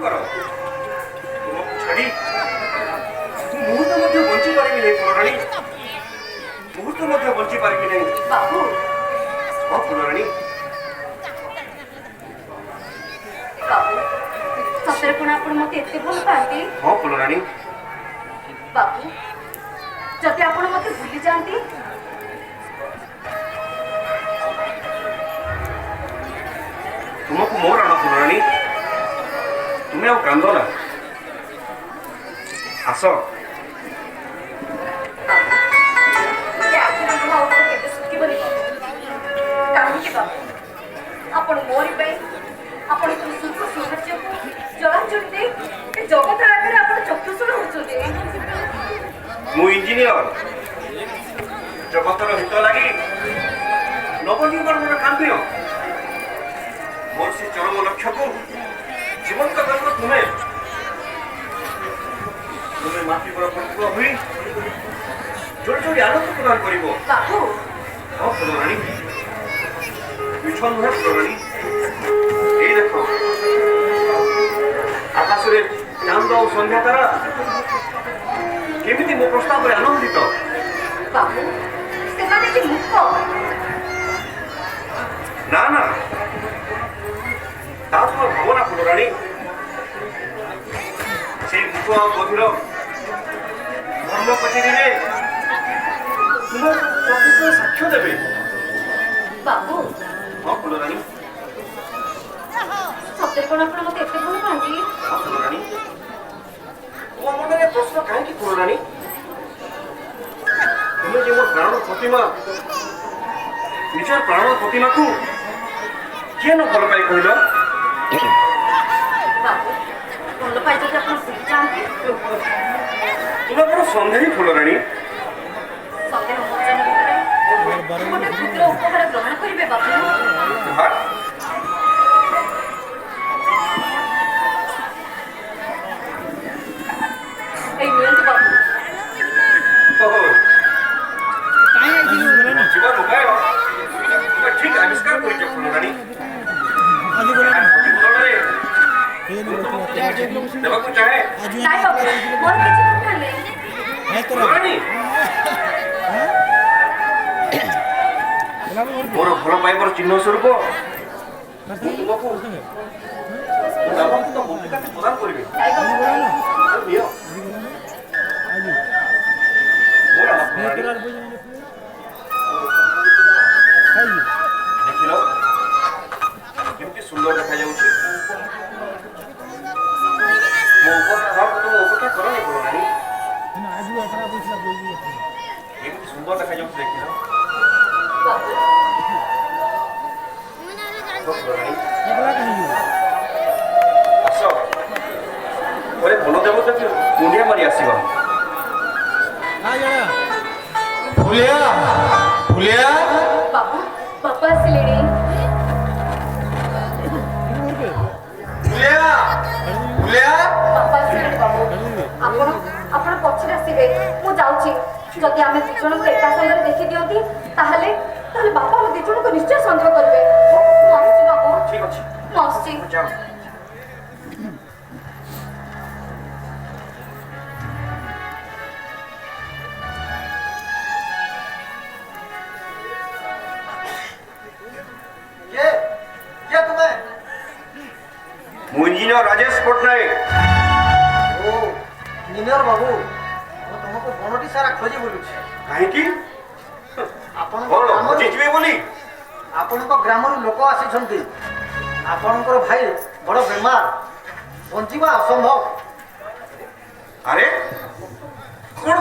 କର ତୁମକୁ ଛାଡ଼ି ମୁଁ ମୁହୂର୍ତ୍ତ ମଧ୍ୟ ବଞ୍ଚି ପାରିବି ନାହିଁ ଫୁଲରାଣୀ ମୁହୂର୍ତ୍ତ ମଧ୍ୟ ବଞ୍ଚି ପାରିବି ନାହିଁ ବାବୁ ହଁ ଫୁଲରାଣୀ ବାବୁ ସତରେ କଣ ଆପଣ ମତେ ଏତେ ଭଲ ପାଆନ୍ତି ହଁ ଫୁଲରାଣୀ ବାବୁ ଯଦି ଆପଣ ମତେ ଭୁଲି ଯାଆନ୍ତି ତୁମକୁ ମୋର ଆଣ ଫୁଲରାଣୀ ତୁମେ ଆଉ କାନ୍ଦ ନା ଆସ କେବେ ଶୁଖିବନି କାହିଁକି ବାବୁ ଆପଣ ମୋରି ପାଇଁ ଆପଣଙ୍କର ସୁଖ ସୌନ୍ଦର୍ଯ୍ୟକୁ ଜଳାଞ୍ଚଳି ଦେଇ ଏ ଜଗତ ଆଗରେ ଆପଣ ଚକ୍ଷୁଷଣ ହେଉଛନ୍ତି ମୁଁ ଇଞ୍ଜିନିୟର ଜଗତର ହିତ ଲାଗି ନବନିର୍ମାଣର କାମ୍ୟ ମୋର ସେ ଚରମ ଲକ୍ଷ୍ୟକୁ ଜୀବନ୍ତ କରିବ ତୁମେ ତୁମେ ମାଟି ପର ପଟୁଆ ହୋଇ ଯୋଡ଼ି ଯୋଡ଼ି ଆଲୋକ ପ୍ରଦାନ କରିବ ବାବୁ ହଁ ଫୁଲରାଣୀ ମିଛ ନୁହେଁ ଫୁଲରାଣୀ এই দেখো আকাশের চাঁদ ও সন্ধ্যা তারা কেমিতি মো প্রস্তাবে আনন্দিত বাবু ସେମାନେ କି ମୂର୍ଖ না না তা তোমার ভাবনা ফুলরাণী সেই মুখ গভীর ধর্ম কচেরিরে তোমার প্রকৃত সাক্ষ্য দেবে ବାବୁ ହଁ ଫୁଲରାଣୀ ସତରେ କଣ ଆପଣ ମତେ ଏତେ ଭଲ ପାଆନ୍ତି ହଁ ଫୁଲରାଣୀ ମୋ ମନରେ ପ୍ରଶ୍ନ କାହିଁକି ଫୁଲରାଣୀ ତୁମେ ଯେ ମୋ ପ୍ରାଣ ପ୍ରତିମା ନିଜର ପ୍ରାଣ ପ୍ରତିମାକୁ କିଏ ନ ଭଲ ପାଇ କହିଲ ବାବୁ ଭଲ ପାଇ ଯଦି ଆପଣ ଭୁଲି ଯାଆନ୍ତି ତୁମେ ବଡ଼ ସନ୍ଦେହୀ ଫୁଲରାଣୀ ସନ୍ଦେହ ମୋଚନ ଭିତରେ ଗୋଟେ କ୍ଷୁଦ୍ର ଉପହାର ଗ୍ରହଣ କରିବେ ବାବୁ ଉପହାର ଏଇ ନିଅନ୍ତୁ ବାବୁ ଓହୋ ଜୀବନ ଉପାୟ ତୁମେ ଠିକ୍ ଆବିଷ୍କାର କରିଛ ଫୁଲରାଣୀ ପ୍ରତିଫଳନରେ ଦେବାକୁ ଚାହେଁ ନାଇଁ ବାବୁ ମୋର କିଛି ଦରକାର ନାହିଁ ଫୁଲରାଣୀ ମୋର ଭଲ ପାଇବାର ଚିହ୍ନ ସ୍ୱରୂପ ତୁମକୁ ଭୂମିକାଟି ପ୍ରଦାନ କରିବି ନାଇଁ ବାବୁ ନିଅ ମୋର ଆମ ଫୁଲରାଣୀ ଦେଖିଲ କେମିତି ସୁନ୍ଦର ଦେଖାଯାଉଛି ମୋ ଉପହାରକୁ ତୁମ ଅପେକ୍ଷା କରନି ଫୁଲରାଣୀ କେମିତି ସୁନ୍ଦର ଦେଖାଯାଉଛି ଦେଖିଲ ବାବୁ ଆସ ପରେ ବନ ଦେବତାକୁ ମୁଣ୍ଡିଆ ମାରି ଆସିବ ଫୁଲିଆ ଫୁଲିଆ ବାବୁ ବାପା ଆସିଲେଣି ଫୁଲିଆ ଫୁଲିଆ ବାପା ଆସିଲେଣି ବାବୁ ଆପଣ ଆପଣ ପଛରେ ଆସିବେ ମୁଁ ଯାଉଛି ଯଦି ଆମେ ଦି ଜଣଙ୍କୁ ଏକା ସାଙ୍ଗରେ ଦେଖି ଦିଅନ୍ତି ତାହେଲେ ତାହେଲେ ବାପା ଆମ ଦି ଜଣଙ୍କୁ ନିଶ୍ଚୟ ସନ୍ଦେହ କରିବେ ମୁଁ ଆସୁଛି ବାବୁ ଠିକ୍ ଅଛି ମୁଁ ଆସୁଛି ଯାଅ କିଏ ତୁମେ ମୁଁ ଇଞ୍ଜିନିୟର ରାଜେଶ ପଟ୍ଟନାୟକ ଓ ଇଞ୍ଜିନିୟର ବାବୁ ମୁଁ ତମକୁ ବନଟି ସାରା ଖୋଜି ବୁଲୁଛି କାହିଁକି ଆପଣଙ୍କ କ'ଣ ଗ୍ରାମରୁ ହଜିଯିବେ ବୋଲି ଆପଣଙ୍କ ଗ୍ରାମରୁ ଲୋକ ଆସିଛନ୍ତି ଆପଣଙ୍କର ଭାଇ ବଡ଼ ବେମାର ବଞ୍ଚିବା ଅସମ୍ଭବ ଆରେ କ'ଣ